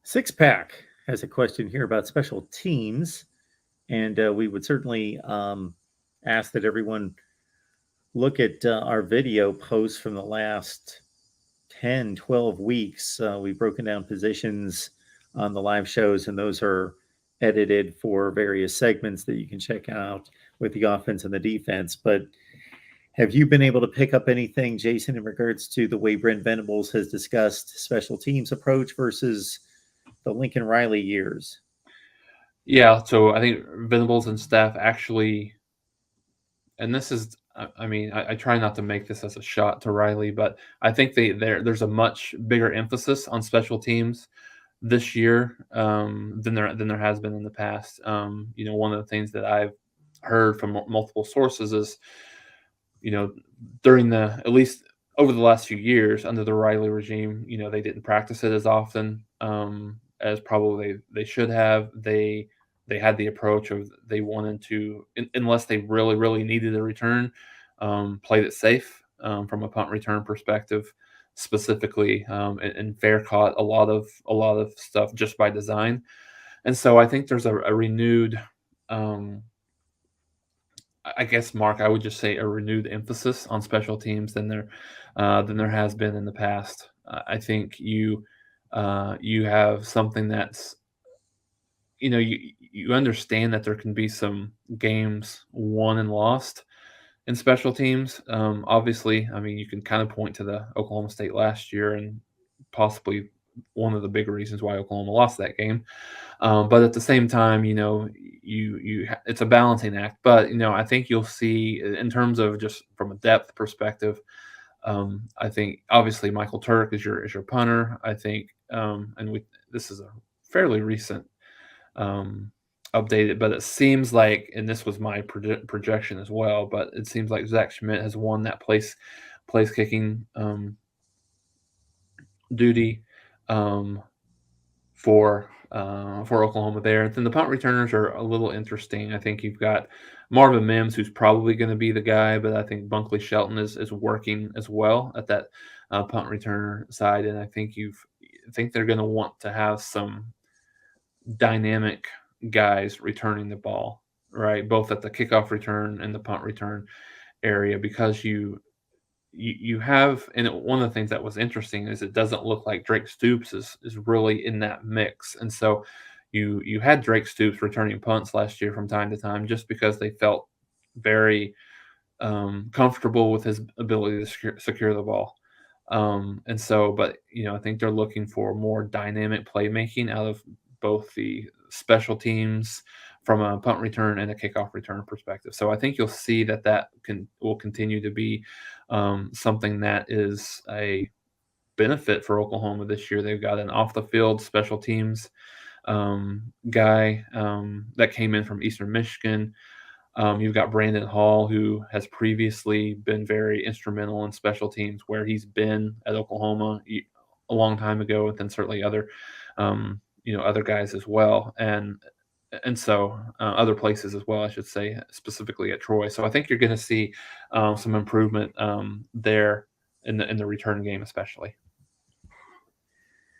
Six Pack has a question here about special teams, and we would certainly ask that everyone look at our video posts from the last 10, 12 weeks. We've broken down positions on the live shows, and those are edited for various segments that you can check out with the offense and the defense. But have you been able to pick up anything, Jason, in regards to the way Brent Venables has discussed special teams approach versus the Lincoln Riley years? Yeah, so I think Venables and staff actually, and this is, I mean, I try not to make this as a shot to Riley, but I think there's a much bigger emphasis on special teams this year than there has been in the past. One of the things that I've heard from multiple sources is, you know, during the at least over the last few years under the Riley regime, they didn't practice it as often as probably they should have. They had the approach of they wanted to, unless they really really needed a return, played it safe from a punt return perspective, specifically, and fair caught a lot of stuff just by design. And so I think there's a renewed, I guess, Mark, I would just say a renewed emphasis on special teams than there has been in the past. I think you have something that's, you understand that there can be some games won and lost in special teams. Obviously, I mean, you can kind of point to the Oklahoma State last year and possibly one of the big reasons why Oklahoma lost that game. But at the same time, it's a balancing act. But I think you'll see in terms of just from a depth perspective. I think obviously Michael Turk is your punter. I think, and this is a fairly recent updated, but it seems like, and this was my projection as well, but it seems like Zach Schmidt has won that place kicking duty for Oklahoma there. And then the punt returners are a little interesting. I think you've got Marvin Mims, who's probably going to be the guy, but I think Bunkley Shelton is working as well at that punt returner side, and I think they're going to want to have some dynamic guys returning the ball, right? Both at the kickoff return and the punt return area, because you have, and one of the things that was interesting is it doesn't look like Drake Stoops is really in that mix. And so you had Drake Stoops returning punts last year from time to time just because they felt very comfortable with his ability to secure the ball. And so, but I think they're looking for more dynamic playmaking out of both the special teams from a punt return and a kickoff return perspective. So I think you'll see that will continue to be something that is a benefit for Oklahoma this year. They've got an off the field special teams guy that came in from Eastern Michigan. You've got Brandon Hall, who has previously been very instrumental in special teams where he's been at Oklahoma a long time ago, and then certainly other guys as well. And so other places as well, I should say, specifically at Troy. So I think you're going to see some improvement there in the return game, especially.